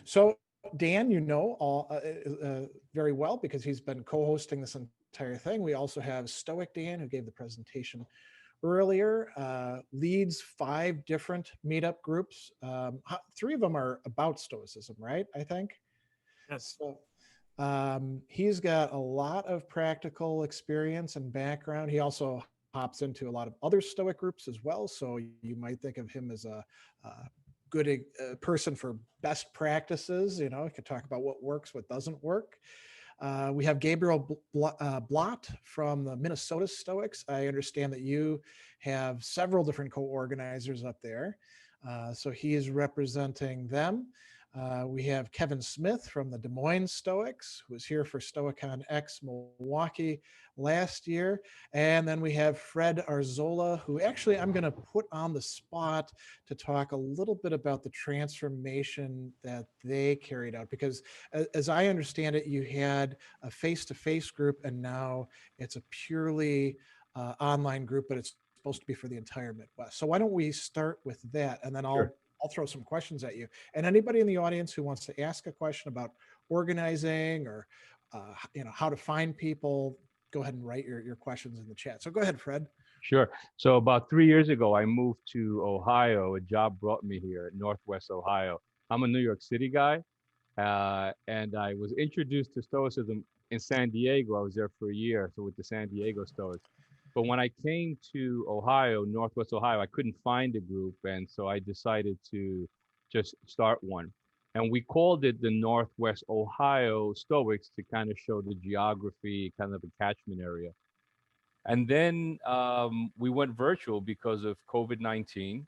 So Dan, very well because he's been co-hosting this entire thing. We also have Stoic Dan, who gave the presentation earlier, leads 5 different meetup groups. 3 of them are about Stoicism, right? I think. Yes. So he's got a lot of practical experience and background. He also hops into a lot of other Stoic groups as well. So you might think of him as a good person for best practices. You know, he could talk about what works, what doesn't work. We have Gabriel Blott from the Minnesota Stoics. I understand that you have several different co-organizers up there. So he is representing them. We have Kevin Smith from the Des Moines Stoics, who was here for Stoicon-X Milwaukee last year. And then we have Fred Arzola, who actually I'm going to put on the spot to talk a little bit about the transformation that they carried out. Because as I understand it, you had a face-to-face group, and now it's a purely online group, but it's supposed to be for the entire Midwest. So why don't we start with that, and then Sure. I'll throw some questions at you. And anybody in the audience who wants to ask a question about organizing or how to find people, go ahead and write your questions in the chat. So go ahead, Fred. Sure. So about 3 years ago, I moved to Ohio. A job brought me here, Northwest Ohio. I'm a New York City guy, and I was introduced to Stoicism in San Diego. I was there for a year, so with the San Diego Stoics. But when I came to Ohio, Northwest Ohio, I couldn't find a group, and so I decided to just start one. And we called it the Northwest Ohio Stoics to kind of show the geography, kind of the catchment area. And then we went virtual because of COVID-19.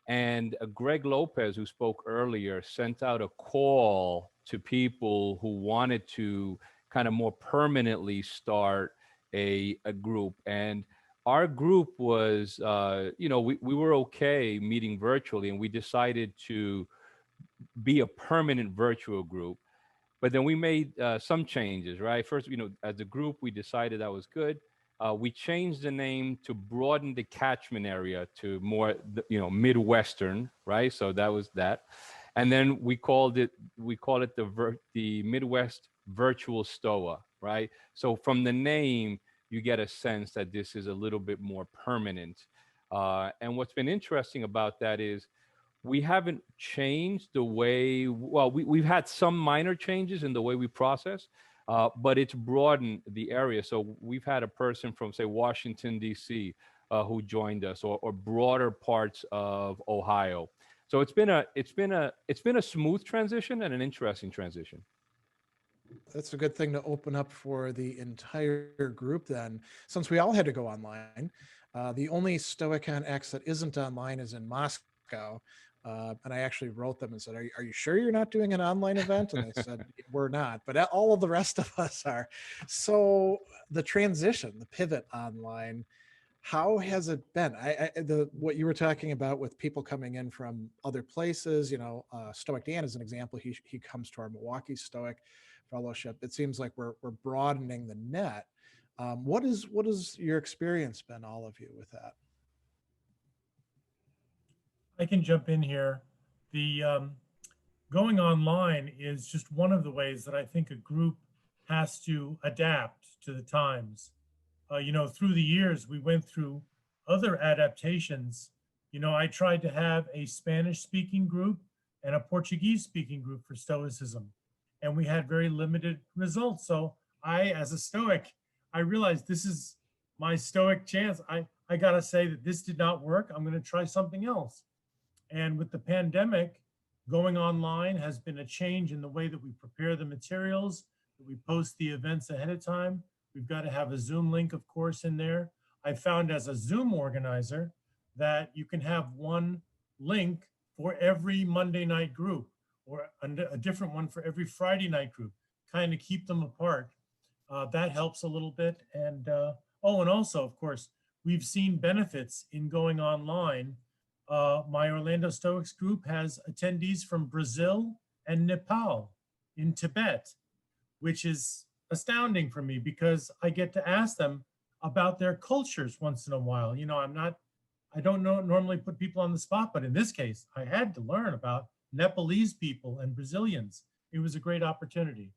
And Greg Lopez, who spoke earlier, sent out a call to people who wanted to kind of more permanently start a group. And our group was, we were okay meeting virtually, and we decided to be a permanent virtual group. But then we made some changes, right? First, as a group, we decided that was good. We changed the name to broaden the catchment area to more, Midwestern, right? So that was that. And then we called it the Midwest Virtual Stoa, right? So from the name, you get a sense that this is a little bit more permanent. And what's been interesting about that is we haven't changed the way, we've had some minor changes in the way we process, but it's broadened the area. So we've had a person from, say, Washington, D.C., who joined us, or broader parts of Ohio. So it's been a smooth transition and an interesting transition. That's a good thing to open up for the entire group then, since we all had to go online. The only Stoicon-X that isn't online is in Moscow. And I actually wrote them and said, are you sure you're not doing an online event? And they said, we're not, but all of the rest of us are. So the transition, the pivot online, how has it been? What you were talking about with people coming in from other places, Stoic Dan is an example. He comes to our Milwaukee Stoic Fellowship. It seems like we're broadening the net. What is your experience been, all of you, with that? I can jump in here. The going online is just one of the ways that I think a group has to adapt to the times. Through the years, we went through other adaptations. I tried to have a Spanish-speaking group and a Portuguese-speaking group for Stoicism, and we had very limited results. So I, as a Stoic, I realized this is my Stoic chance. I gotta say that this did not work. I'm gonna try something else. And with the pandemic, going online has been a change in the way that we prepare the materials, that we post the events ahead of time. We've got to have a Zoom link, of course, in there. I found as a Zoom organizer that you can have one link for every Monday night group, or a different one for every Friday night group, kind of keep them apart. That helps a little bit. And and also, of course, we've seen benefits in going online. My Orlando Stoics group has attendees from Brazil and Nepal in Tibet, which is astounding for me because I get to ask them about their cultures once in a while. I don't normally put people on the spot, but in this case, I had to learn about Nepalese people and Brazilians. It was a great opportunity.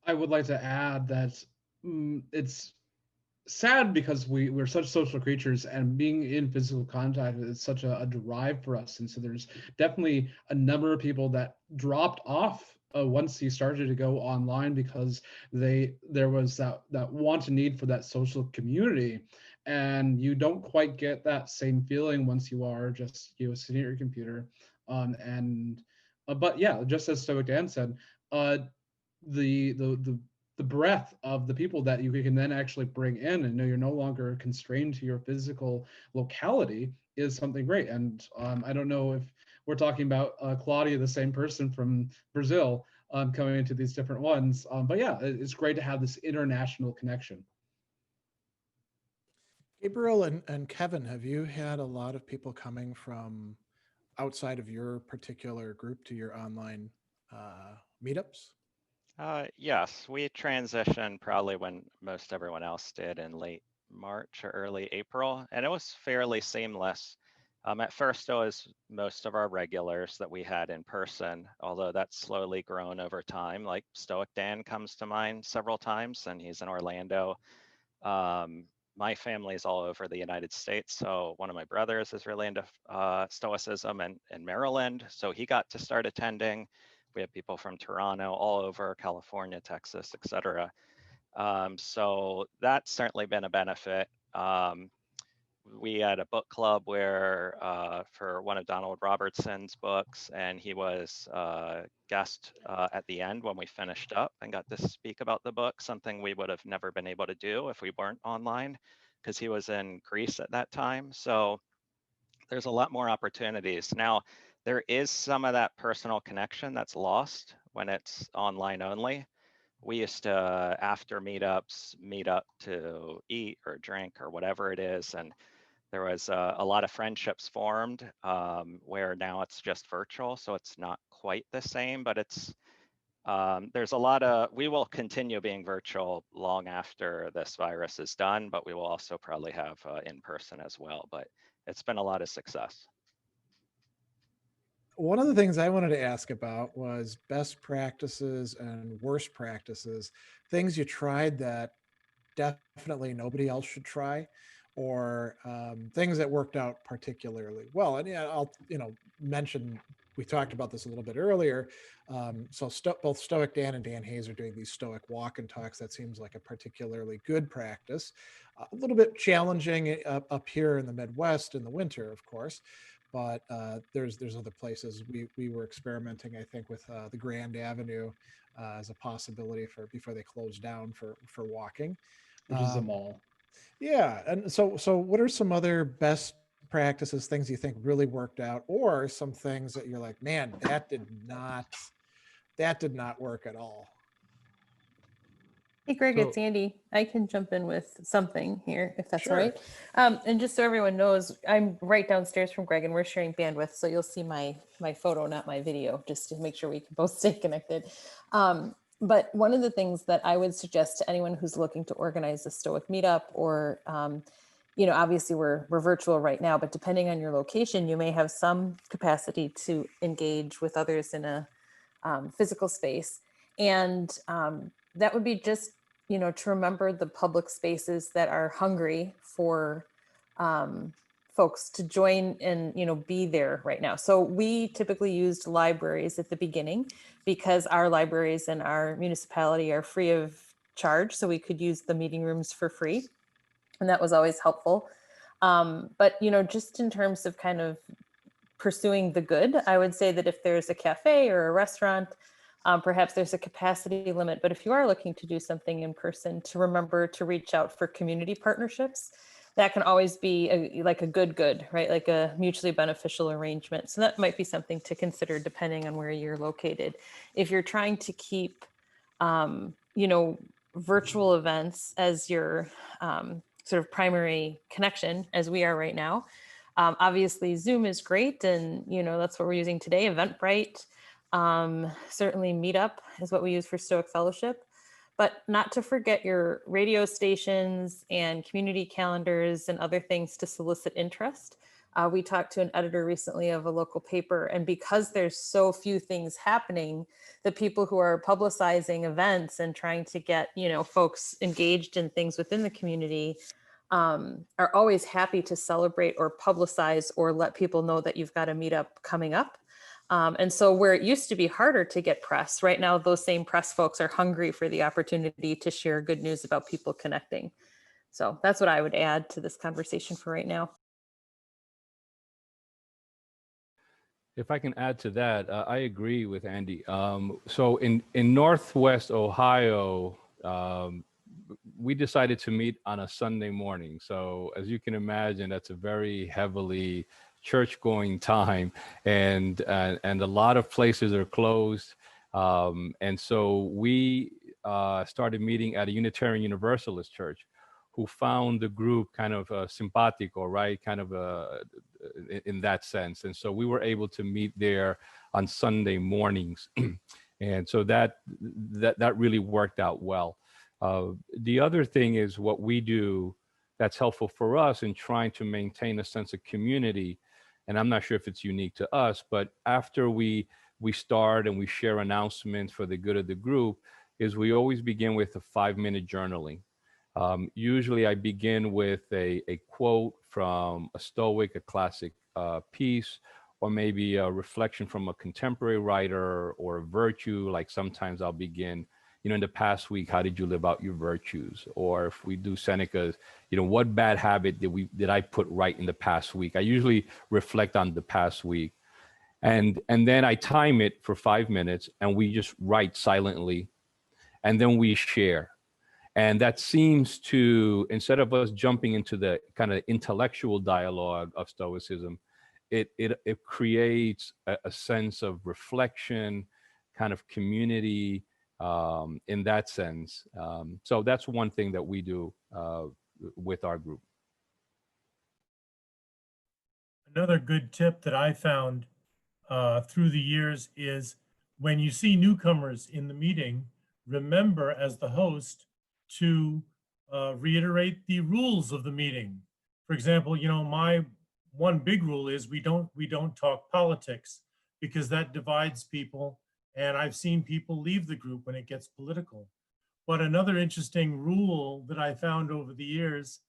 I would like to add that it's sad because we're such social creatures, and being in physical contact is such a drive for us. And so there's definitely a number of people that dropped off once he started to go online, because there was that want and need for that social community, and you don't quite get that same feeling once you are just sitting at your computer. And but yeah, just as Stoic Dan said, the the breadth of the people that you can then actually bring in, and know you're no longer constrained to your physical locality, is something great. And I don't know if we're talking about Claudia, the same person from Brazil, coming into these different ones. But yeah, it's great to have this international connection. Gabriel and Kevin, have you had a lot of people coming from outside of your particular group to your online meetups? Yes, we transitioned probably when most everyone else did in late March or early April, and it was fairly seamless. At first, it was most of our regulars that we had in person, although that's slowly grown over time. Like Stoic Dan comes to mind several times, and he's in Orlando. My family is all over the United States, so one of my brothers is really into Stoicism in Maryland, so he got to start attending. We have people from Toronto, all over California, Texas, etc. So that's certainly been a benefit. We had a book club where for one of Donald Robertson's books, and he was a guest at the end when we finished up and got to speak about the book, something we would have never been able to do if we weren't online, because he was in Greece at that time. So there's a lot more opportunities. Now, there is some of that personal connection that's lost when it's online only. We used to, after meetups, meet up to eat or drink or whatever it is. And there was a lot of friendships formed where now it's just virtual. So it's not quite the same, but it's, there's a lot of, we will continue being virtual long after this virus is done, but we will also probably have in person as well. But it's been a lot of success. One of the things I wanted to ask about was best practices and worst practices, things you tried that definitely nobody else should try, or things that worked out particularly well. And yeah, I'll mention, we talked about this a little bit earlier. So both Stoic Dan and Dan Hayes are doing these Stoic walk and talks. That seems like a particularly good practice. A little bit challenging up here in the Midwest in the winter, of course. But there's other places. We were experimenting, I think, with the Grand Avenue as a possibility for before they closed down for walking. Which is a mall. Yeah, and so what are some other best practices, things you think really worked out, or some things that you're like, man, that did not work at all? Hey, Greg, So- it's Andi. I can jump in with something here, if that's all Sure. right. And just so everyone knows, I'm right downstairs from Greg, and we're sharing bandwidth, so you'll see my photo, not my video, just to make sure we can both stay connected. But one of the things that I would suggest to anyone who's looking to organize a Stoic meetup, or obviously we're virtual right now, but depending on your location, you may have some capacity to engage with others in a physical space, and that would be just to remember the public spaces that are hungry for folks to join and be there right now. So we typically used libraries at the beginning because our libraries in our municipality are free of charge, so we could use the meeting rooms for free, and that was always helpful. But just in terms of kind of pursuing the good, I would say that if there's a cafe or a restaurant, perhaps there's a capacity limit, but if you are looking to do something in person, to remember to reach out for community partnerships. That can always be like a good, right? Like a mutually beneficial arrangement. So that might be something to consider depending on where you're located. If you're trying to keep, virtual events as your sort of primary connection, as we are right now, obviously Zoom is great, and that's what we're using today. Eventbrite. Certainly Meetup is what we use for Stoic Fellowship, but not to forget your radio stations and community calendars and other things to solicit interest. We talked to an editor recently of a local paper, and because there's so few things happening, the people who are publicizing events and trying to get, folks engaged in things within the community are always happy to celebrate or publicize or let people know that you've got a meetup coming up. And so where it used to be harder to get press, right now, those same press folks are hungry for the opportunity to share good news about people connecting. So that's what I would add to this conversation for right now. If I can add to that, I agree with Andi. So in Northwest Ohio, we decided to meet on a Sunday morning. So as you can imagine, that's a very heavily church-going time, and a lot of places are closed. And so we started meeting at a Unitarian Universalist church, who found the group kind of simpatico, right? Kind of in that sense. And so we were able to meet there on Sunday mornings. And so that really worked out well. The other thing is what we do that's helpful for us in trying to maintain a sense of community. And I'm not sure if it's unique to us, but after we start and we share announcements for the good of the group, is we always begin with a 5-minute journaling. Usually I begin with a quote from a Stoic, a classic piece, or maybe a reflection from a contemporary writer, or a virtue. Like sometimes I'll begin, in the past week, how did you live out your virtues? Or if we do Seneca's, what bad habit did I put right in the past week? I usually reflect on the past week. And then I time it for 5 minutes, and we just write silently, and then we share. And that seems to, instead of us jumping into the kind of intellectual dialogue of Stoicism, it creates a sense of reflection, kind of community in that sense. So that's one thing that we do with our group. Another good tip that I found through the years is when you see newcomers in the meeting, remember as the host to reiterate the rules of the meeting. For example, my one big rule is we don't talk politics, because that divides people, and I've seen people leave the group when it gets political. But another interesting rule that I found over the years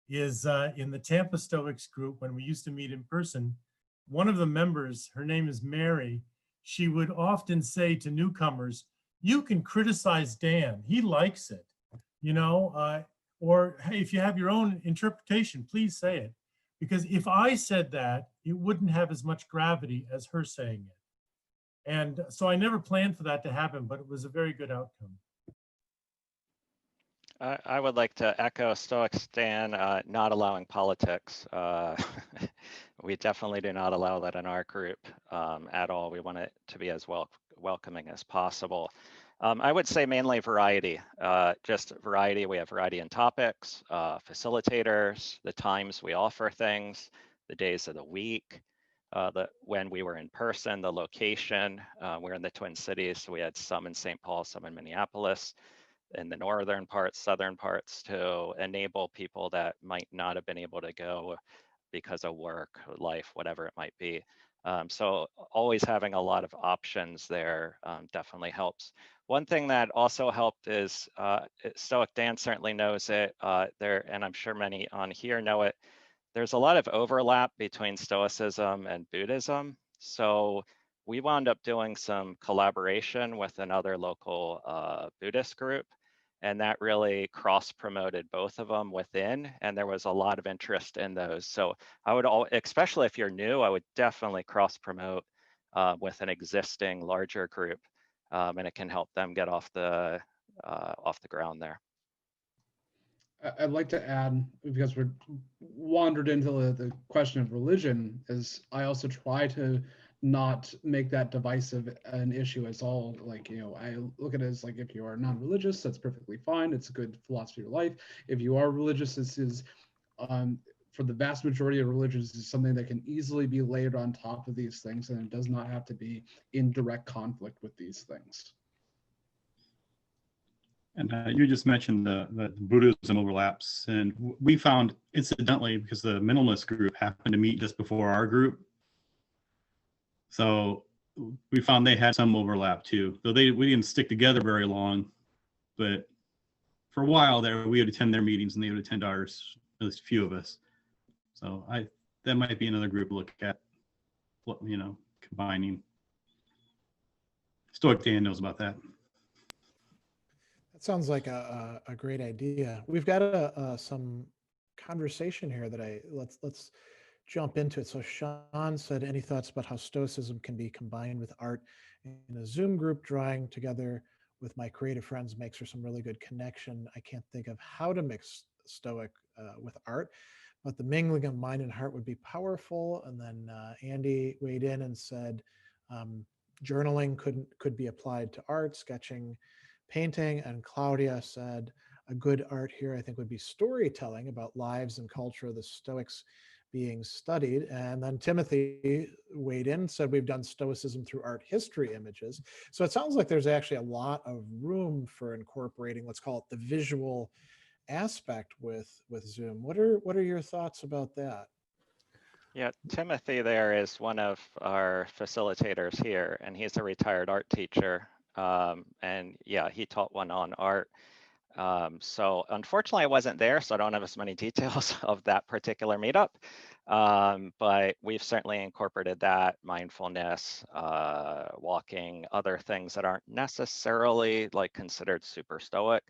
is in the Tampa Stoics group, when we used to meet in person, one of the members, her name is Mary, she would often say to newcomers, "You can criticize Dan, he likes it." Or hey, if you have your own interpretation, please say it. Because if I said that, it wouldn't have as much gravity as her saying it. And so I never planned for that to happen, but it was a very good outcome. I would like to echo Stoics Dan, not allowing politics. We definitely do not allow that in our group at all. We want it to be as welcoming as possible. I would say mainly variety, just variety. We have variety in topics, facilitators, the times we offer things, the days of the week, when we were in person, the location. We're in the Twin Cities, so we had some in St. Paul, some in Minneapolis, in the northern parts, southern parts, to enable people that might not have been able to go because of work, life, whatever it might be. So always having a lot of options there definitely helps. One thing that also helped is Stoic Dan certainly knows it there, and I'm sure many on here know it. There's a lot of overlap between Stoicism and Buddhism. So we wound up doing some collaboration with another local Buddhist group, and that really cross-promoted both of them within, and there was a lot of interest in those. So I would, especially if you're new, I would definitely cross-promote with an existing larger group, and it can help them get off the ground there. I'd like to add, because we're wandered into the question of religion, is I also try to not make that divisive an issue as all. Like, I look at it as like, if you are non-religious, that's perfectly fine. It's a good philosophy of life. If you are religious, this is, for the vast majority of religions, is something that can easily be layered on top of these things, and it does not have to be in direct conflict with these things. And you just mentioned the Buddhism overlaps, and we found incidentally, because the minimalist group happened to meet just before our group, so we found they had some overlap too. Though we didn't stick together very long, but for a while there, we would attend their meetings and they would attend ours, at least a few of us. So that might be another group to look at, combining. Stoic Dan knows about that. That sounds like a great idea. We've got some conversation here that let's jump into it. So Sean said, any thoughts about how Stoicism can be combined with art in a Zoom group? Drawing together with my creative friends makes for some really good connection. I can't think of how to mix Stoic with art, but the mingling of mind and heart would be powerful. And then Andi weighed in and said, journaling could be applied to art, sketching, painting. And Claudia said, a good art here, I think, would be storytelling about lives and culture of the Stoics being studied. And then Timothy weighed in and said, we've done Stoicism through art history images. So it sounds like there's actually a lot of room for incorporating, let's call it the visual aspect with Zoom. What are your thoughts about that? Yeah, Timothy there is one of our facilitators here, and he's a retired art teacher. And yeah, he taught one on art. So unfortunately I wasn't there, so I don't have as many details of that particular meetup. But we've certainly incorporated that, mindfulness, walking, other things that aren't necessarily like considered super stoic,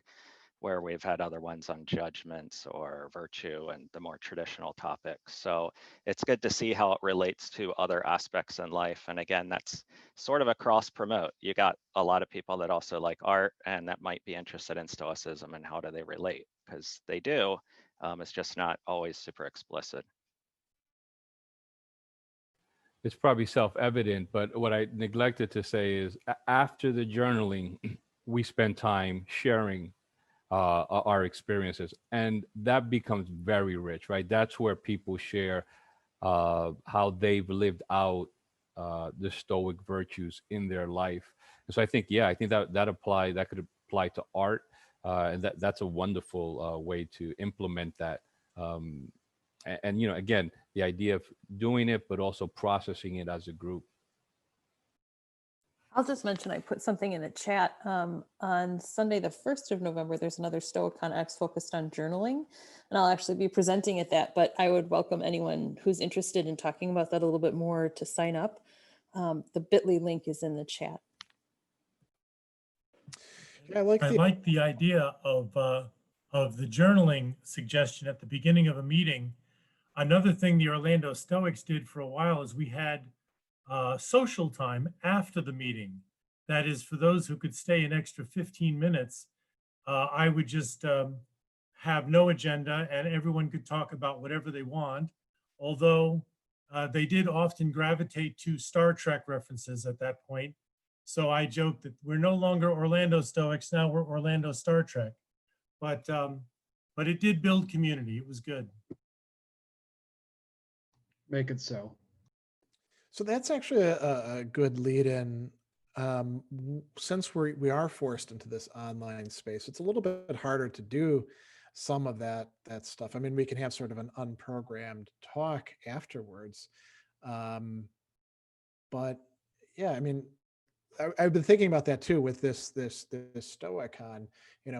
where we've had other ones on judgments or virtue and the more traditional topics. So it's good to see how it relates to other aspects in life. And again, that's sort of a cross promote. You got a lot of people that also like art and that might be interested in Stoicism, and how do they relate? Because they do, it's just not always super explicit. It's probably self-evident, but what I neglected to say is after the journaling, we spend time sharing our experiences, and that becomes very rich, right? That's where people share how they've lived out the Stoic virtues in their life. And so I think that could apply to art, and that's a wonderful way to implement that. And again, the idea of doing it, but also processing it as a group. I'll just mention, I put something in the chat. On Sunday, the 1st of November, there's another Stoicon-X focused on journaling, and I'll actually be presenting at that, but I would welcome anyone who's interested in talking about that a little bit more to sign up. The bit.ly link is in the chat. Yeah, I like the idea of the journaling suggestion at the beginning of a meeting. Another thing the Orlando Stoics did for a while is we had social time after the meeting. That is, for those who could stay an extra 15 minutes, I would just have no agenda and everyone could talk about whatever they want. Although they did often gravitate to Star Trek references at that point. So I joked that we're no longer Orlando Stoics, now we're Orlando Star Trek. But it did build community. It was good. Make it so. So that's actually a good lead in. Since we are forced into this online space, it's a little bit harder to do some of that stuff. I mean, we can have sort of an unprogrammed talk afterwards. But yeah, I mean, I've been thinking about that too with this Stoicon.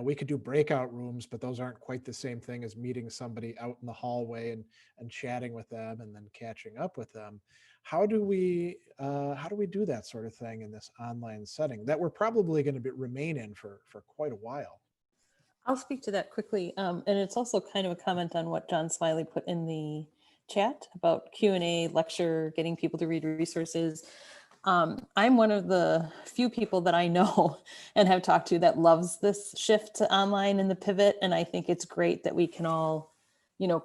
We could do breakout rooms, but those aren't quite the same thing as meeting somebody out in the hallway and chatting with them and then catching up with them. How do we do that sort of thing in this online setting that we're probably going to remain in for quite a while? I'll speak to that quickly. And it's also kind of a comment on what John Smiley put in the chat about Q&A, lecture, getting people to read resources. I'm one of the few people that I know and have talked to that loves this shift to online and the pivot. And I think it's great that we can all,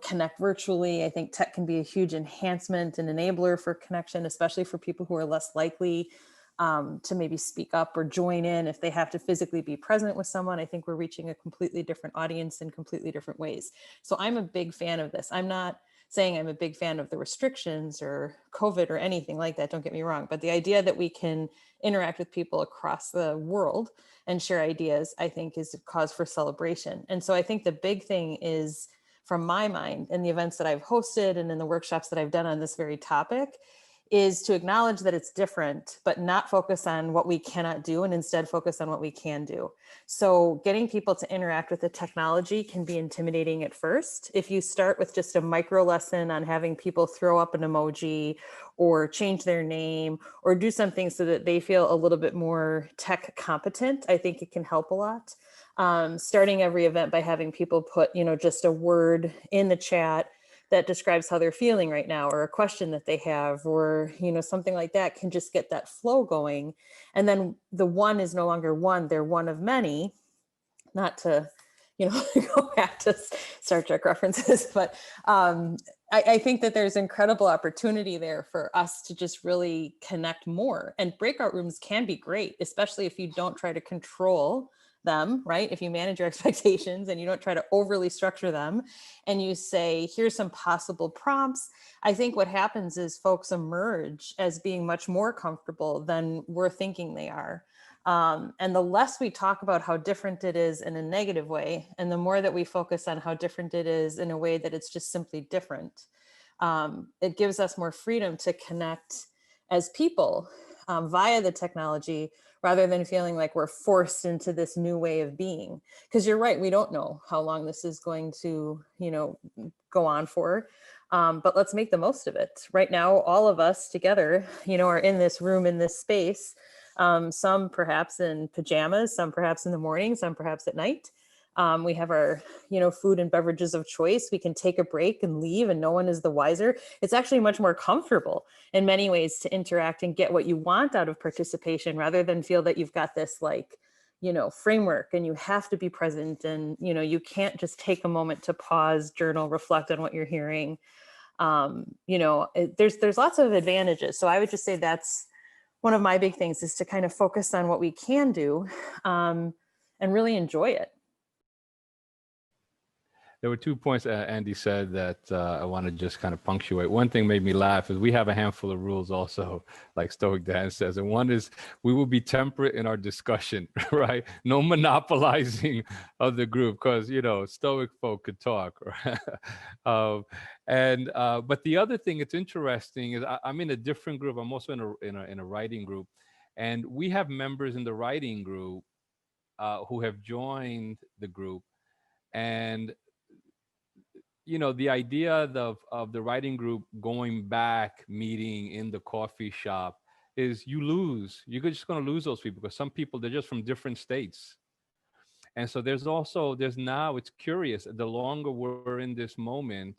connect virtually. I think tech can be a huge enhancement and enabler for connection, especially for people who are less likely to maybe speak up or join in if they have to physically be present with someone. I think we're reaching a completely different audience in completely different ways. So I'm a big fan of this. I'm not saying I'm a big fan of the restrictions or COVID or anything like that, don't get me wrong, but the idea that we can interact with people across the world and share ideas, I think is a cause for celebration. And so I think the big thing is, from my mind, in the events that I've hosted and in the workshops that I've done on this very topic, is to acknowledge that it's different, but not focus on what we cannot do and instead focus on what we can do. So getting people to interact with the technology can be intimidating at first. If you start with just a micro lesson on having people throw up an emoji or change their name or do something so that they feel a little bit more tech competent, I think it can help a lot. Starting every event by having people put, just a word in the chat that describes how they're feeling right now, or a question that they have, or, something like that, can just get that flow going. And then the one is no longer one, they're one of many, not to, go back to Star Trek references, but I think that there's incredible opportunity there for us to just really connect more. And breakout rooms can be great, especially if you don't try to control them, right? If you manage your expectations and you don't try to overly structure them and you say, here's some possible prompts, I think what happens is folks emerge as being much more comfortable than we're thinking they are. And the less we talk about how different it is in a negative way, and the more that we focus on how different it is in a way that it's just simply different, it gives us more freedom to connect as people via the technology, rather than feeling like we're forced into this new way of being. Because you're right, we don't know how long this is going to, go on for, but let's make the most of it. Right now, all of us together, are in this room, in this space, some perhaps in pajamas, some perhaps in the morning, some perhaps at night. We have our, food and beverages of choice. We can take a break and leave and no one is the wiser. It's actually much more comfortable in many ways to interact and get what you want out of participation, rather than feel that you've got this framework and you have to be present and, you can't just take a moment to pause, journal, reflect on what you're hearing. There's lots of advantages. So I would just say that's one of my big things, is to kind of focus on what we can do and really enjoy it. There were 2 points Andi said that I want to just kind of punctuate. One thing made me laugh is we have a handful of rules also, like Stoic Dan says. And one is we will be temperate in our discussion, right? No monopolizing of the group, because, Stoic folk could talk. Right? But the other thing that's interesting is I'm in a different group. I'm also in a writing group. And we have members in the writing group who have joined the group. And the idea of the writing group going back, meeting in the coffee shop, is you're just going to lose those people, because some people, they're just from different states. And so now it's curious, the longer we're in this moment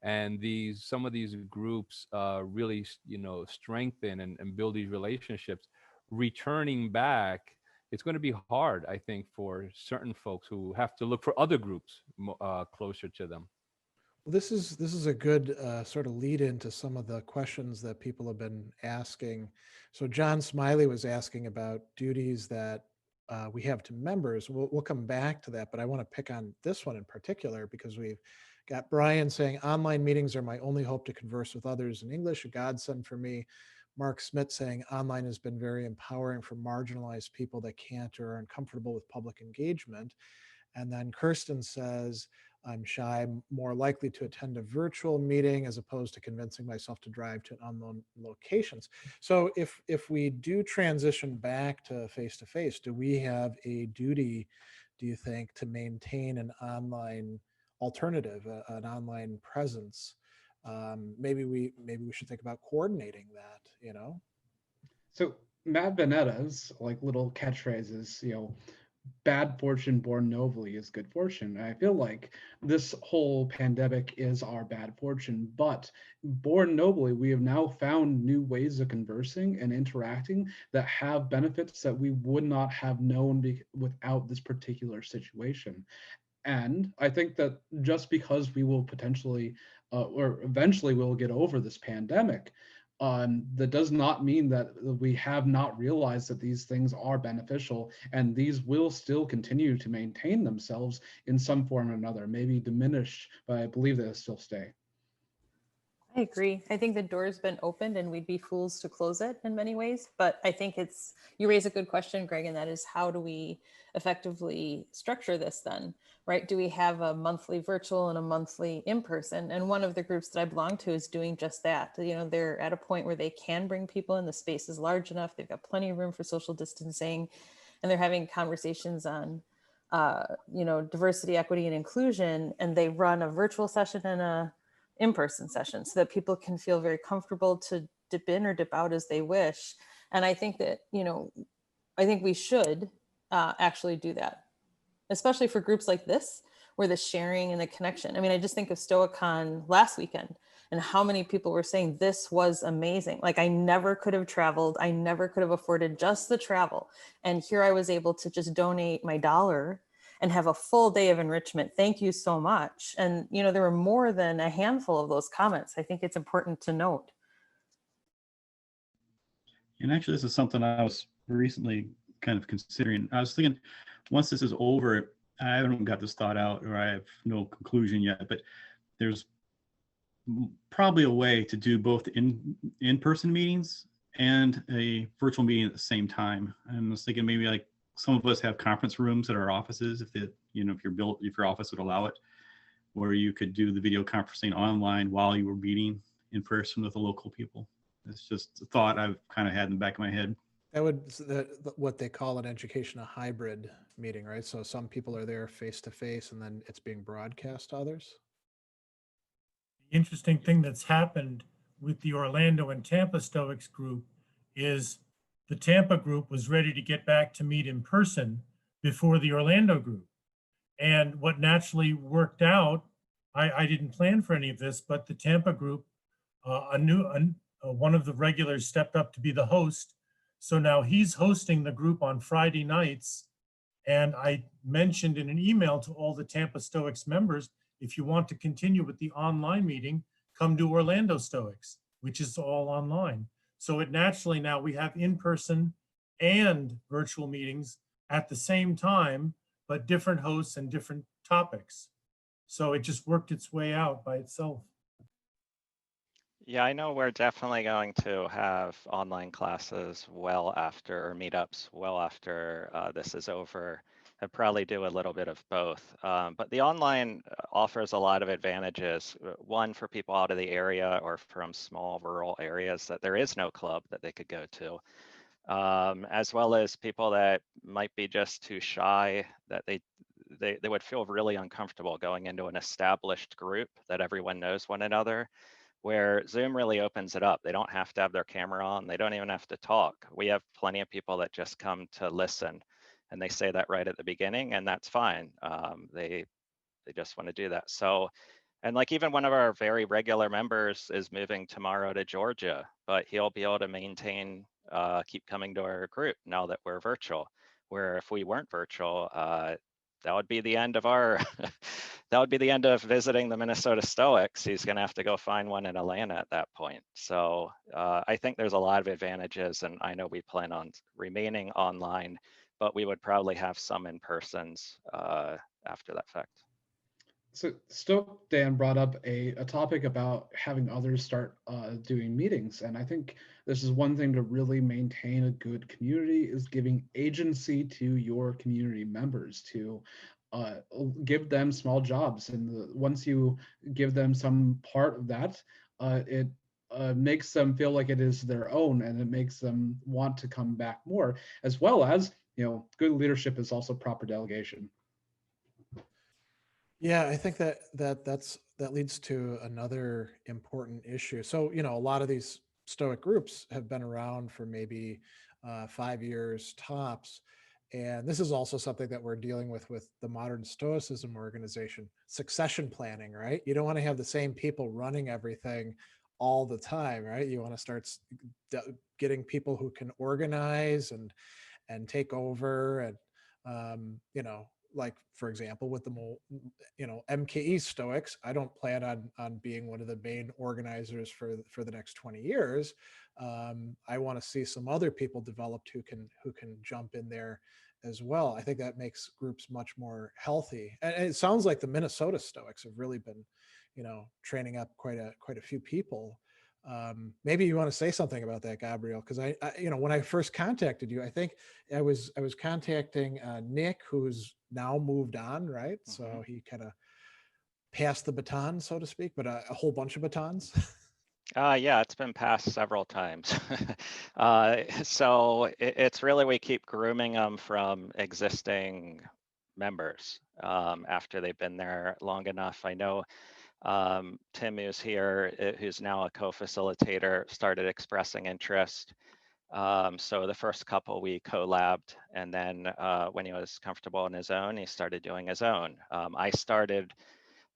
and some of these groups really, strengthen and build these relationships, returning back, it's going to be hard, I think, for certain folks who have to look for other groups closer to them. Well, this is a good sort of lead into some of the questions that people have been asking. So John Smiley was asking about duties that we have to members. We'll come back to that, but I want to pick on this one in particular, because we've got Brian saying, online meetings are my only hope to converse with others in English, a godsend for me. Mark Smith saying, online has been very empowering for marginalized people that can't or are uncomfortable with public engagement. And then Kirsten says, I'm shy, more likely to attend a virtual meeting as opposed to convincing myself to drive to unknown locations. So if we do transition back to face-to-face, do we have a duty, do you think, to maintain an online alternative, an online presence? Maybe we should think about coordinating that, So Matt Benetta's little catchphrases, bad fortune born nobly is good fortune. And I feel like this whole pandemic is our bad fortune, but born nobly, we have now found new ways of conversing and interacting that have benefits that we would not have known without this particular situation. And I think that just because we will potentially or eventually we'll get over this pandemic, that does not mean that we have not realized that these things are beneficial, and these will still continue to maintain themselves in some form or another, maybe diminished, but I believe they'll still stay. I agree. I think the door's been opened and we'd be fools to close it in many ways. But I think you raise a good question, Greg, and that is, how do we effectively structure this then, right? Do we have a monthly virtual and a monthly in-person? And one of the groups that I belong to is doing just that. You know, they're at a point where they can bring people in, the space is large enough, they've got plenty of room for social distancing, and they're having conversations on diversity, equity, and inclusion, and they run a virtual session and a in-person session so that people can feel very comfortable to dip in or dip out as they wish. And I think that, I think we should actually do that, especially for groups like this, where the sharing and the connection. I mean, I just think of StoaCon last weekend and how many people were saying this was amazing. Like, I never could have traveled. I never could have afforded just the travel. And here I was able to just donate my dollar and have a full day of enrichment. Thank you so much. And, there were more than a handful of those comments. I think it's important to note. And actually, this is something I was recently kind of considering. I was thinking, once this is over, I haven't got this thought out, or I have no conclusion yet, but there's probably a way to do both in-person meetings and a virtual meeting at the same time. And I was thinking maybe like some of us have conference rooms at our offices, if your office would allow it, where you could do the video conferencing online while you were meeting in person with the local people. It's just a thought I've kind of had in the back of my head. That would, what they call in education, a hybrid meeting, right? So some people are there face to face and then it's being broadcast to others. The interesting thing that's happened with the Orlando and Tampa Stoics group is the Tampa group was ready to get back to meet in person before the Orlando group. And what naturally worked out, I didn't plan for any of this, but the Tampa group, one of the regulars stepped up to be the host. So now he's hosting the group on Friday nights. And I mentioned in an email to all the Tampa Stoics members, if you want to continue with the online meeting, come to Orlando Stoics, which is all online. So it naturally, now we have in-person and virtual meetings at the same time, but different hosts and different topics. So it just worked its way out by itself. Yeah, I know we're definitely going to have online classes well after, or meetups well after this is over. I'll probably do a little bit of both. But the online offers a lot of advantages. One, for people out of the area or from small rural areas that there is no club that they could go to, as well as people that might be just too shy, that they would feel really uncomfortable going into an established group that everyone knows one another, where Zoom really opens it up. They don't have to have their camera on. They don't even have to talk. We have plenty of people that just come to listen, and they say that right at the beginning, and that's fine. They just want to do that. So, and like even one of our very regular members is moving tomorrow to Georgia, but he'll be able to maintain, keep coming to our group now that we're virtual, where if we weren't virtual, that would be the end of our, that would be the end of visiting the Minnesota Stoics. He's going to have to go find one in Atlanta at that point. So I think there's a lot of advantages, and I know we plan on remaining online, but we would probably have some in-persons after that fact. So Stoic Dan brought up a topic about having others start doing meetings. And I think this is one thing to really maintain a good community, is giving agency to your community members, to give them small jobs. And once you give them some part of that, it makes them feel like it is their own, and it makes them want to come back more, as well as, good leadership is also proper delegation. Yeah, I think that leads to another important issue. So, a lot of these Stoic groups have been around for maybe 5 years tops. And this is also something that we're dealing with the modern Stoicism organization, succession planning, right? You don't want to have the same people running everything all the time, right? You want to start getting people who can organize and take over, and like, for example, with the MKE Stoics, I don't plan on being one of the main organizers for the next 20 years. I want to see some other people developed who can jump in there as well. I think that makes groups much more healthy. And it sounds like the Minnesota Stoics have really been training up quite a few people. Maybe you want to say something about that, Gabriel, because I when I first contacted you, I think I was contacting Nick, who's now moved on, right? So he kind of passed the baton, so to speak, but a whole bunch of batons. Yeah, it's been passed several times. So it's really, we keep grooming them from existing members after they've been there long enough. I know Tim, who's here, who's now a co-facilitator, started expressing interest. So the first couple we collabed, and then when he was comfortable on his own, he started doing his own.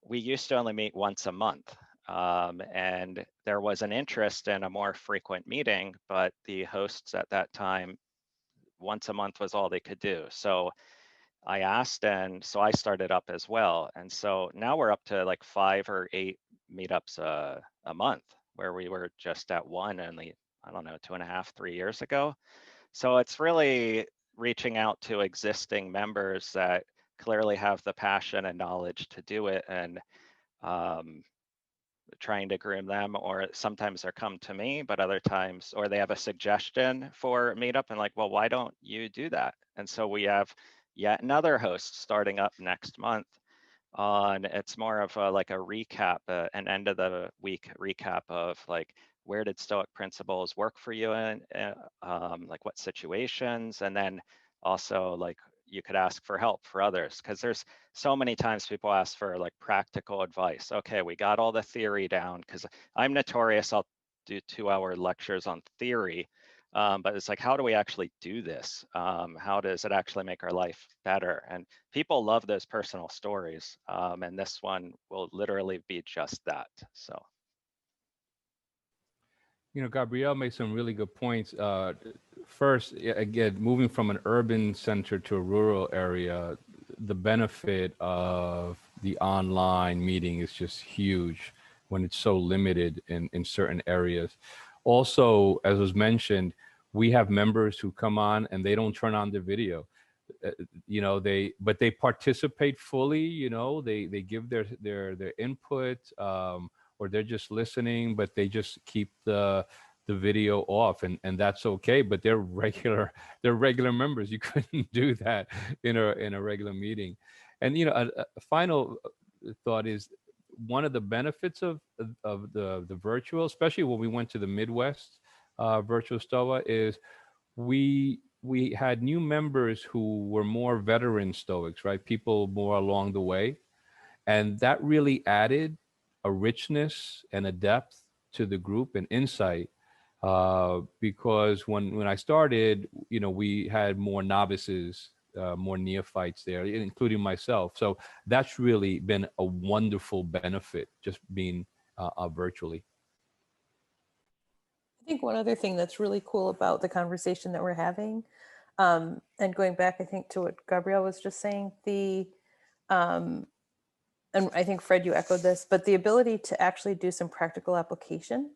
We used to only meet once a month. And there was an interest in a more frequent meeting, but the hosts at that time, once a month was all they could do. So I asked, and so I started up as well. And so now we're up to like 5 or 8 meetups a month, where we were just at one only, I don't know, 2.5, 3 years ago. So it's really reaching out to existing members that clearly have the passion and knowledge to do it, and trying to groom them, or sometimes they come to me, but other times, or they have a suggestion for Meetup and like, well, why don't you do that? And so we have yet another host starting up next month on, it's more of like a recap, an end of the week recap of like, where did Stoic principles work for you in, like what situations, and then also like you could ask for help for others, because there's so many times people ask for like practical advice. Okay, we got all the theory down, because I'm notorious, I'll do 2-hour lectures on theory, but it's like, how do we actually do this? How does it actually make our life better? And people love those personal stories, and this one will literally be just that. So. Gabrielle made some really good points. First, again, moving from an urban center to a rural area, the benefit of the online meeting is just huge when it's so limited in certain areas. Also, as was mentioned, we have members who come on and they don't turn on the video. But they participate fully. They give their input, or they're just listening, but they just keep the video off, and that's okay. But they're regular members. You couldn't do that in a regular meeting. And a final thought is, one of the benefits of the virtual, especially when we went to the Midwest virtual Stoa, is we had new members who were more veteran Stoics, right? People more along the way. And that really added a richness and a depth to the group and insight. Because when I started, we had more novices, more neophytes there, including myself. So that's really been a wonderful benefit, just being virtually. I think one other thing that's really cool about the conversation that we're having, and going back, I think, to what Gabriel was just saying, and I think, Fred, you echoed this, but the ability to actually do some practical application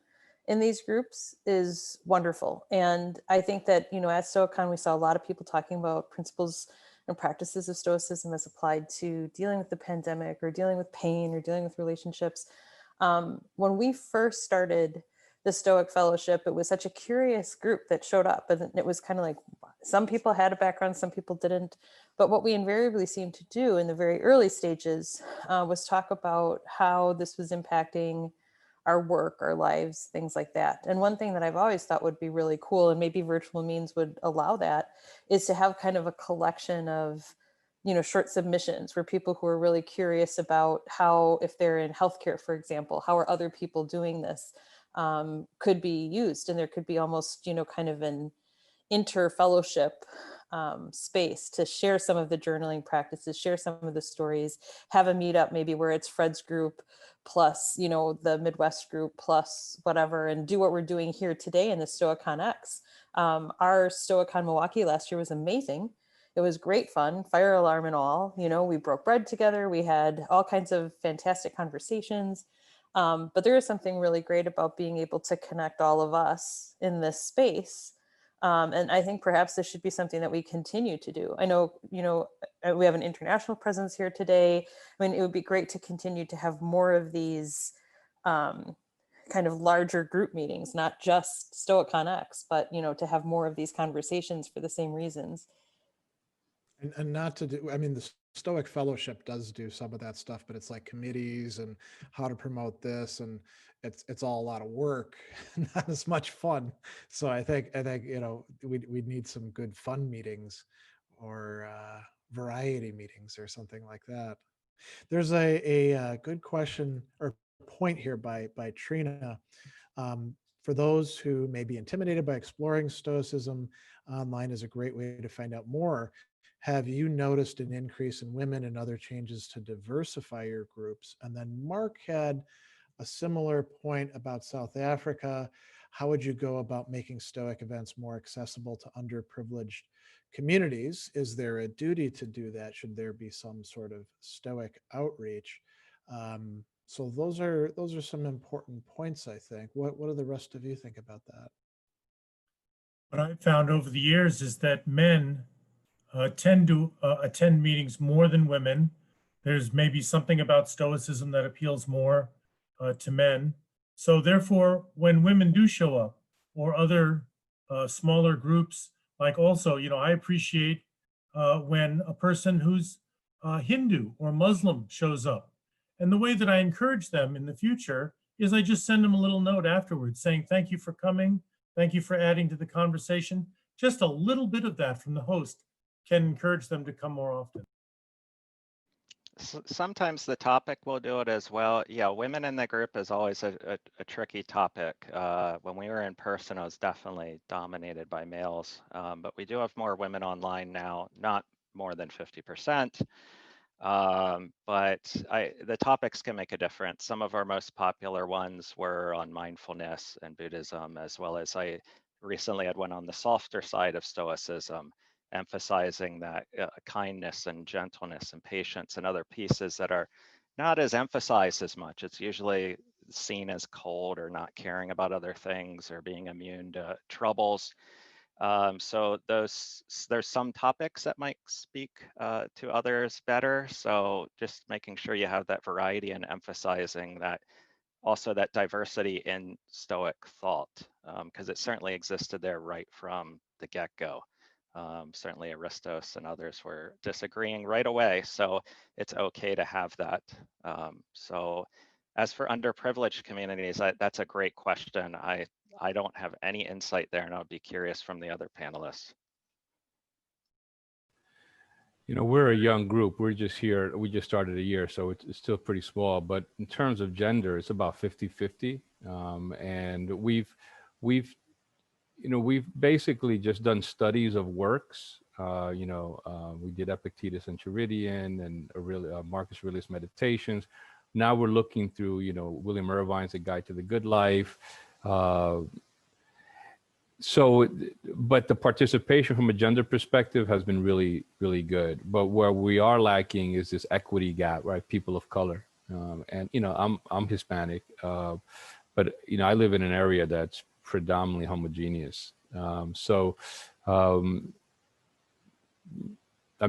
in these groups is wonderful. And I think that, at Stoicon, we saw a lot of people talking about principles and practices of Stoicism as applied to dealing with the pandemic, or dealing with pain, or dealing with relationships. When we first started the Stoic Fellowship, it was such a curious group that showed up, and it was kind of like, some people had a background, some people didn't. But what we invariably seemed to do in the very early stages was talk about how this was impacting our work, our lives, things like that. And one thing that I've always thought would be really cool, and maybe virtual means would allow that, is to have kind of a collection of short submissions where people who are really curious about how, if they're in healthcare, for example, how are other people doing this, could be used. And there could be almost, kind of an inter-fellowship space to share some of the journaling practices, share some of the stories, have a meetup maybe where it's Fred's group plus, the Midwest group plus whatever, and do what we're doing here today in the Stoicon-X. Our Stoicon Milwaukee last year was amazing. It was great fun, fire alarm and all. We broke bread together. We had all kinds of fantastic conversations. But there is something really great about being able to connect all of us in this space And I think perhaps this should be something that we continue to do. I know, we have an international presence here today. I mean, it would be great to continue to have more of these kind of larger group meetings, not just Stoicon-X, but, to have more of these conversations for the same reasons. And not to do, I mean, the Stoic Fellowship does do some of that stuff, but it's like committees and how to promote this, and it's all a lot of work, not as much fun. So I think we need some good fun meetings, or variety meetings or something like that. There's a good question or point here by Trina. For those who may be intimidated by exploring Stoicism, online is a great way to find out more. Have you noticed an increase in women and other changes to diversify your groups? And then Mark had a similar point about South Africa. How would you go about making Stoic events more accessible to underprivileged communities? Is there a duty to do that? Should there be some sort of Stoic outreach? So those are some important points, I think. What do the rest of you think about that? What I've found over the years is that men tend to attend meetings more than women. There's maybe something about Stoicism that appeals more to men. So therefore, when women do show up, or other smaller groups, like also, I appreciate when a person who's Hindu or Muslim shows up. And the way that I encourage them in the future is I just send them a little note afterwards saying, thank you for coming. Thank you for adding to the conversation. Just a little bit of that from the host can encourage them to come more often. Sometimes the topic will do it as well. Yeah, women in the group is always a tricky topic. When we were in person, it was definitely dominated by males, but we do have more women online now, not more than 50%. But the topics can make a difference. Some of our most popular ones were on mindfulness and Buddhism, as well as I recently had one on the softer side of Stoicism, emphasizing that kindness and gentleness and patience and other pieces that are not as emphasized as much. It's usually seen as cold or not caring about other things or being immune to troubles. So there's some topics that might speak to others better. So just making sure you have that variety and emphasizing that also that diversity in Stoic thought, because it certainly existed there right from the get-go. Certainly Aristos and others were disagreeing right away. So it's okay to have that. So as for underprivileged communities, that's a great question. I don't have any insight there, and I'd be curious from the other panelists. We're a young group. We're just here. We just started a year, so it's still pretty small. But in terms of gender, it's about 50-50. And we've basically just done studies of works. We did Epictetus and Chiridion and Marcus Aurelius Meditations. Now we're looking through, William Irvine's A Guide to the Good Life. But the participation from a gender perspective has been really, really good. But where we are lacking is this equity gap, right? People of color. And, I'm Hispanic, but, I live in an area that's predominantly homogeneous. I'm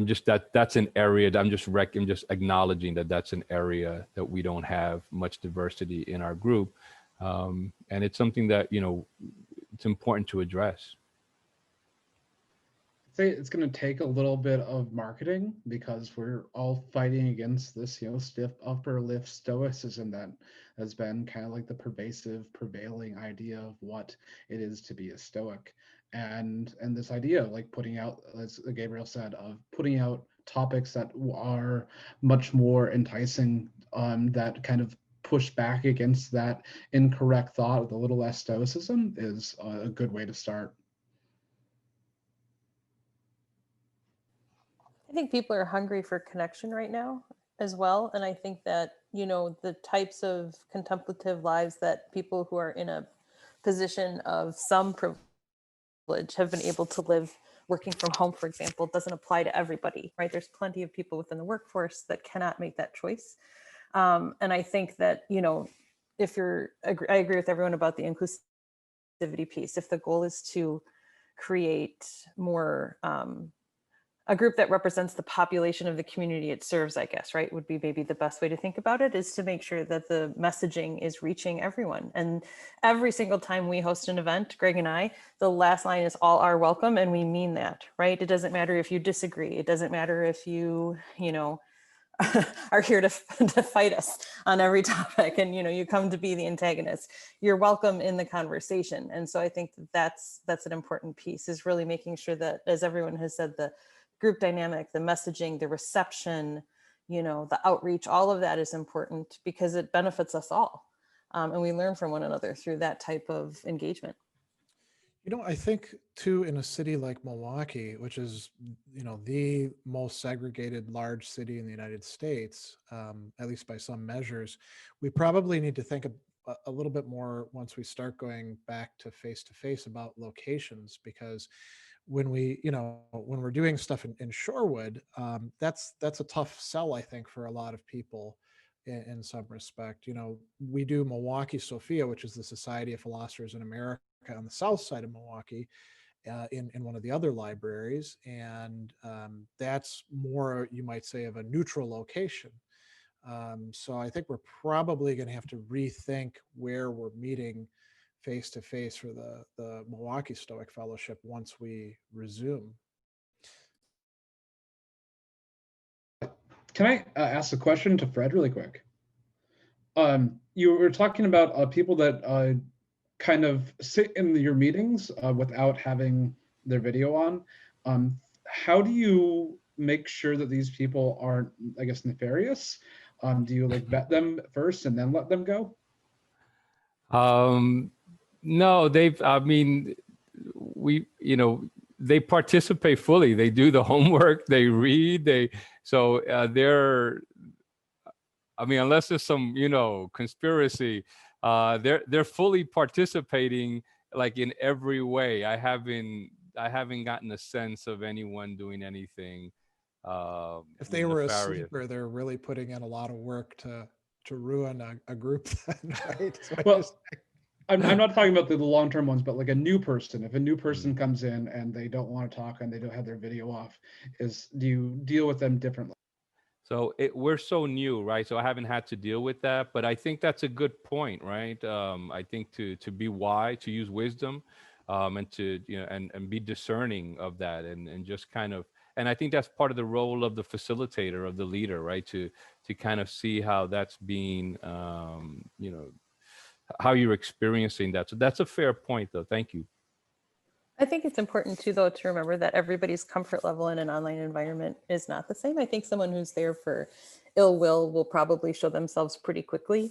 just that's an area that I'm just acknowledging that that's an area that we don't have much diversity in our group. And it's something that, it's important to address. I'd say it's going to take a little bit of marketing, because we're all fighting against this, stiff upper lip stoicism that has been kind of like the prevailing idea of what it is to be a Stoic. And this idea of like putting out, as Gabriel said, of putting out topics that are much more enticing, that kind of push back against that incorrect thought with a little less stoicism is a good way to start. I think people are hungry for connection right now as well. And I think that, the types of contemplative lives that people who are in a position of some privilege have been able to live working from home, for example, doesn't apply to everybody, right? There's plenty of people within the workforce that cannot make that choice. And I think that, I agree with everyone about the inclusivity piece. If the goal is to create more, a group that represents the population of the community it serves, I guess, right? Would be maybe the best way to think about it, is to make sure that the messaging is reaching everyone. And every single time we host an event, Greg and I, the last line is all are welcome. And we mean that, right? It doesn't matter if you disagree. It doesn't matter if you know, are here to fight us on every topic and, you know, you come to be the antagonist. You're welcome in the conversation. And so I think that's an important piece, is really making sure that, as everyone has said, the group dynamic, the messaging, the reception, you know, the outreach, all of that is important because it benefits us all. And we learn from one another through that type of engagement. You know, I think too, in a city like Milwaukee, which is, you know, the most segregated large city in the United States, at least by some measures, we probably need to think a little bit more once we start going back to face about locations, because when we, you know, when we're doing stuff in Shorewood, that's a tough sell, I think, for a lot of people in some respect. You know, we do Milwaukee Sophia, which is the Society of Philosophers in America on the south side of Milwaukee, in one of the other libraries. And that's more, you might say, of a neutral location. So I think we're probably going to have to rethink where we're meeting face to face for the Milwaukee Stoic Fellowship once we resume. Can I ask a question to Fred really quick? You were talking about people that kind of sit in your meetings without having their video on. How do you make sure that these people aren't, I guess, nefarious? Do you like vet them first and then let them go? No, they participate fully. They do the homework, they read, unless there's some, you know, conspiracy, they're fully participating, like, in every way. I haven't gotten a sense of anyone doing anything. If they were nefarious. a sleeper, they're really putting in a lot of work to ruin a group then, right? So well, I'm not talking about the long-term ones, but like a new person. If a new person comes in and they don't want to talk and they don't have their video off, do you deal with them differently? So we're so new, right? So I haven't had to deal with that, but I think that's a good point, right? I think to be wise, to use wisdom, and to, you know, and be discerning of that, and just kind of, and I think that's part of the role of the facilitator, of the leader, right? To kind of see how that's being, you know, how you're experiencing that. So that's a fair point, though. Thank you. I think it's important too, though, to remember that everybody's comfort level in an online environment is not the same. I think someone who's there for ill will probably show themselves pretty quickly.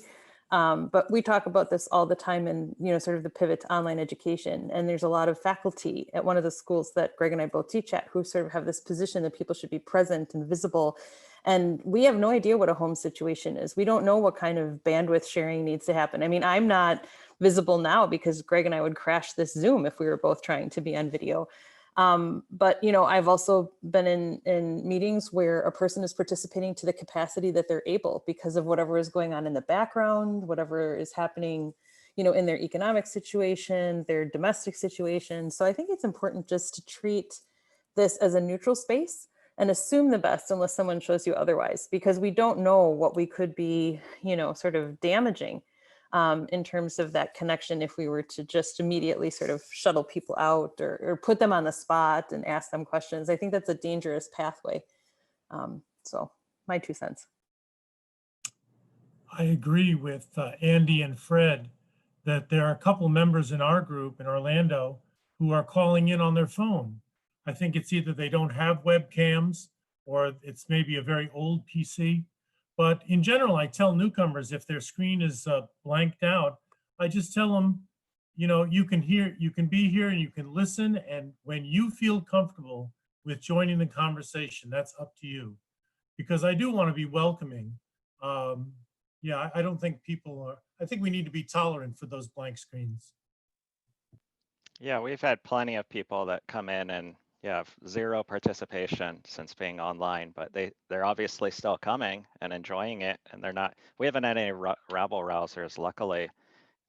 But we talk about this all the time in, you know, sort of the pivot to online education. And there's a lot of faculty at one of the schools that Greg and I both teach at who sort of have this position that people should be present and visible. And we have no idea what a home situation is. We don't know what kind of bandwidth sharing needs to happen. I mean, I'm not visible now because Greg and I would crash this Zoom if we were both trying to be on video. But, you know, I've also been in meetings where a person is participating to the capacity that they're able because of whatever is going on in the background, whatever is happening, you know, in their economic situation, their domestic situation. So I think it's important just to treat this as a neutral space and assume the best unless someone shows you otherwise, because we don't know what we could be, you know, sort of damaging in terms of that connection if we were to just immediately sort of shuttle people out or put them on the spot and ask them questions. I think that's a dangerous pathway. So my 2 cents. I agree with Andi and Fred that there are a couple members in our group in Orlando who are calling in on their phone. I think it's either they don't have webcams or it's maybe a very old PC. But in general, I tell newcomers if their screen is blanked out, I just tell them, you know, you can be here and you can listen. And when you feel comfortable with joining the conversation, that's up to you. Because I do want to be welcoming. Yeah, I don't think I think we need to be tolerant for those blank screens. Yeah, we've had plenty of people that come in and have zero participation since being online, but they're obviously still coming and enjoying it, and we haven't had any rabble rousers, luckily.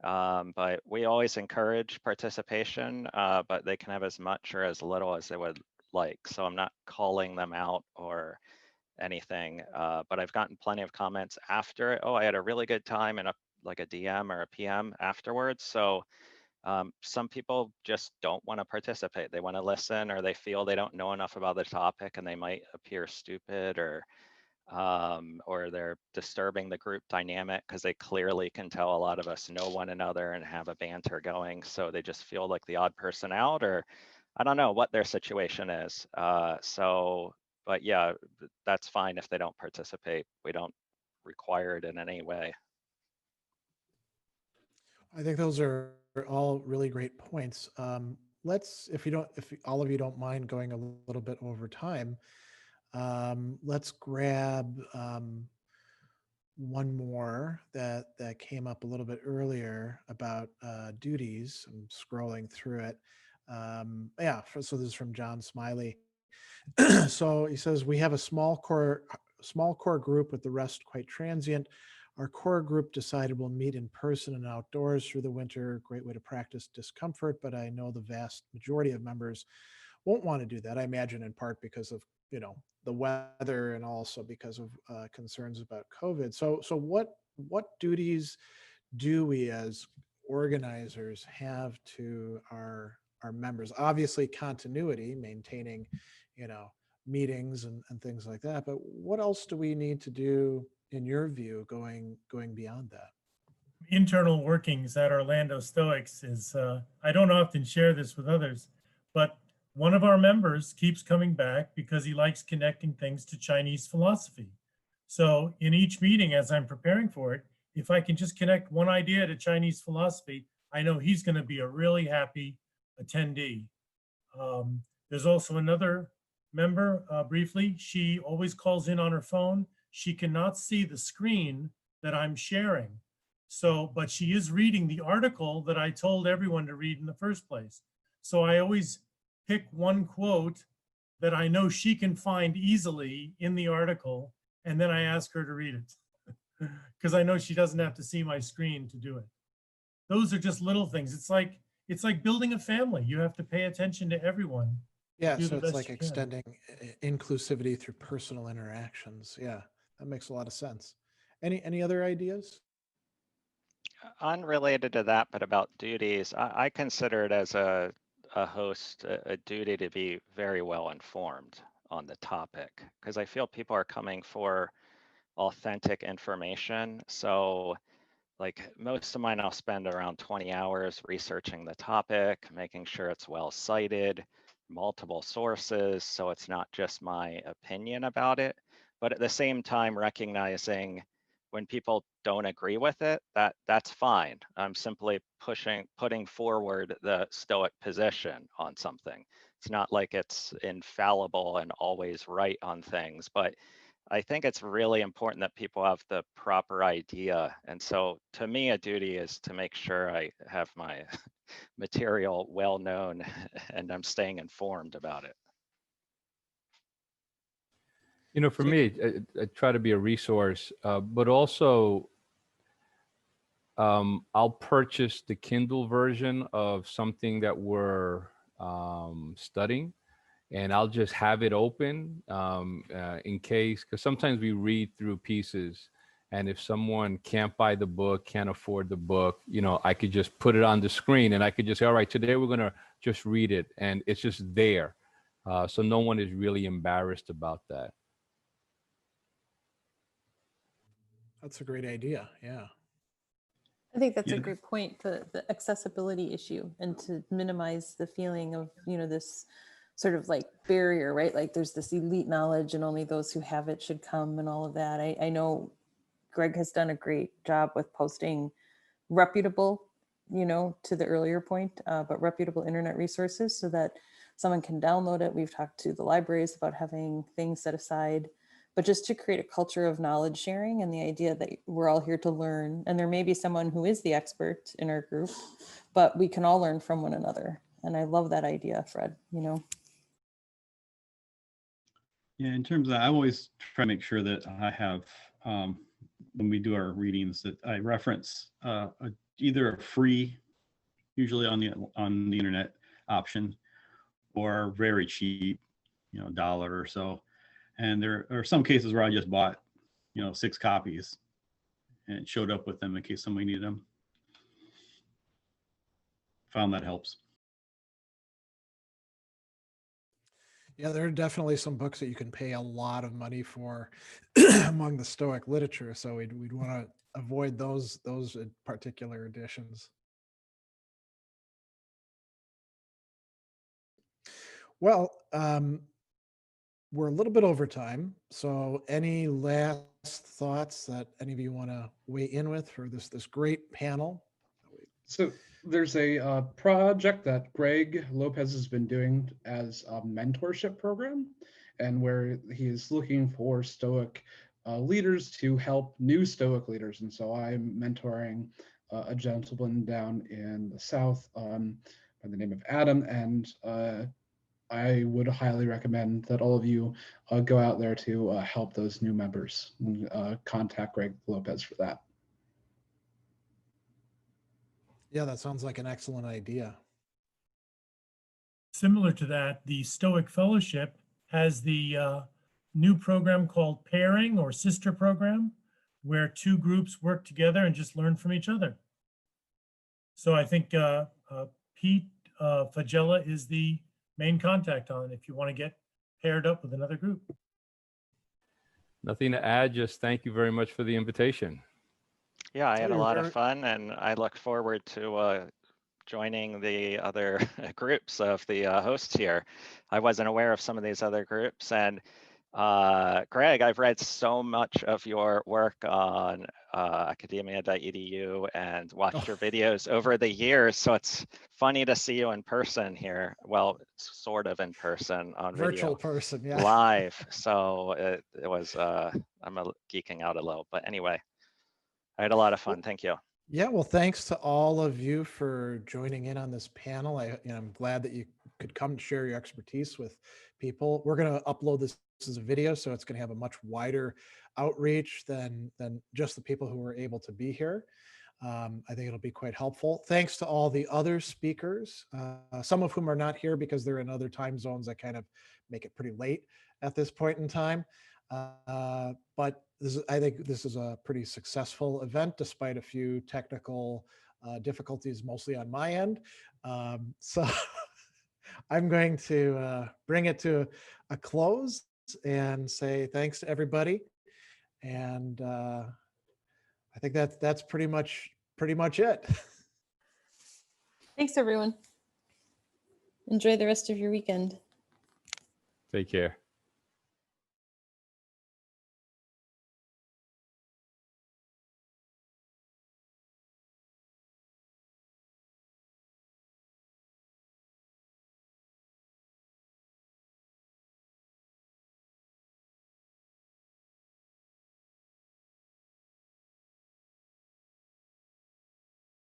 But we always encourage participation, but they can have as much or as little as they would like. So I'm not calling them out or anything, but I've gotten plenty of comments after it. Oh, I had a really good time, and like a DM or a PM afterwards. So some people just don't want to participate. They want to listen, or they feel they don't know enough about the topic and they might appear stupid, or they're disturbing the group dynamic because they clearly can tell a lot of us know one another and have a banter going. So they just feel like the odd person out, or I don't know what their situation is. But yeah, that's fine if they don't participate. We don't require it in any way. I think those are all really great points. If all of you don't mind going a little bit over time, let's grab one more that came up a little bit earlier about duties. I'm scrolling through it. So this is from John Smiley. So he says, we have a small core group with the rest quite transient. Our core group decided we'll meet in person and outdoors through the winter. Great way to practice discomfort, but I know the vast majority of members won't want to do that. I imagine in part because of, the weather, and also because of concerns about COVID. So what duties do we as organizers have to our members? Obviously continuity, maintaining, meetings and things like that. But what else do we need to do, in your view, going beyond that? Internal workings at Orlando Stoics is, I don't often share this with others, but one of our members keeps coming back because he likes connecting things to Chinese philosophy. So in each meeting, as I'm preparing for it, if I can just connect one idea to Chinese philosophy, I know he's going to be a really happy attendee. There's also another member, briefly, she always calls in on her phone. She cannot see the screen that I'm sharing. So, but she is reading the article that I told everyone to read in the first place. So I always pick one quote that I know she can find easily in the article, and then I ask her to read it because I know she doesn't have to see my screen to do it. Those are just little things. It's like building a family. You have to pay attention to everyone. Yeah, so it's like extending inclusivity through personal interactions. Yeah, that makes a lot of sense. Any other ideas? Unrelated to that, but about duties, I consider it as a host a duty to be very well informed on the topic, because I feel people are coming for authentic information. So like most of mine, I'll spend around 20 hours researching the topic, making sure it's well cited, multiple sources, so it's not just my opinion about it, but at the same time recognizing when people don't agree with it, that's fine. I'm simply putting forward the Stoic position on something. It's not like it's infallible and always right on things, but I think it's really important that people have the proper idea. And so to me, a duty is to make sure I have my material well known and I'm staying informed about it. For me, I try to be a resource, but also I'll purchase the Kindle version of something that we're studying, and I'll just have it open in case, because sometimes we read through pieces, and if someone can't buy the book, can't afford the book, I could just put it on the screen and I could just say, all right, today we're going to just read it, and it's just there. So no one is really embarrassed about that. That's a great idea. Yeah. I think that's a great point, the accessibility issue, and to minimize the feeling of, this sort of like barrier, right? Like there's this elite knowledge and only those who have it should come and all of that. I know Greg has done a great job with posting reputable, to the earlier point, but reputable internet resources so that someone can download it. We've talked to the libraries about having things set aside, but just to create a culture of knowledge sharing and the idea that we're all here to learn. And there may be someone who is the expert in our group, but we can all learn from one another. And I love that idea, Fred, Yeah, in terms of, I always try to make sure that I have when we do our readings that I reference either a free, usually on the internet option, or very cheap, $1 or so. And there are some cases where I just bought, 6 copies and showed up with them in case somebody needed them. Found that helps. Yeah, there are definitely some books that you can pay a lot of money for among the Stoic literature. So we'd want to avoid those particular editions. Well, we're a little bit over time. So any last thoughts that any of you want to weigh in with for this great panel? So there's a project that Greg Lopez has been doing as a mentorship program, and where he is looking for Stoic leaders to help new Stoic leaders. And so I'm mentoring a gentleman down in the South by the name of Adam, and I would highly recommend that all of you go out there to help those new members. Contact Greg Lopez for that. Yeah, that sounds like an excellent idea. Similar to that, the Stoic Fellowship has the new program called Pairing or Sister Program, where 2 groups work together and just learn from each other. So I think Pete Fagella is the main contact on it if you want to get paired up with another group. Nothing to add, just thank you very much for the invitation. Yeah, I had a you're lot very- of fun, and I look forward to joining the other groups of the hosts here. I wasn't aware of some of these other groups, and Greg, I've read so much of your work on academia.edu and watched your videos over the years, so it's funny to see you in person here. Well, sort of in person on Virtual video, person, yeah. live. So it was, I'm geeking out a little, but anyway, I had a lot of fun. Thank you. Yeah, well, thanks to all of you for joining in on this panel. I'm glad that you could come to share your expertise with people. We're going to upload this as a video, so it's going to have a much wider outreach than just the people who were able to be here. I think it'll be quite helpful. Thanks to all the other speakers, some of whom are not here because they're in other time zones that kind of make it pretty late at this point in time. But I think this is a pretty successful event, despite a few technical difficulties, mostly on my end. So I'm going to bring it to a close and say thanks to everybody. And I think that's pretty much it. Thanks, everyone. Enjoy the rest of your weekend. Take care.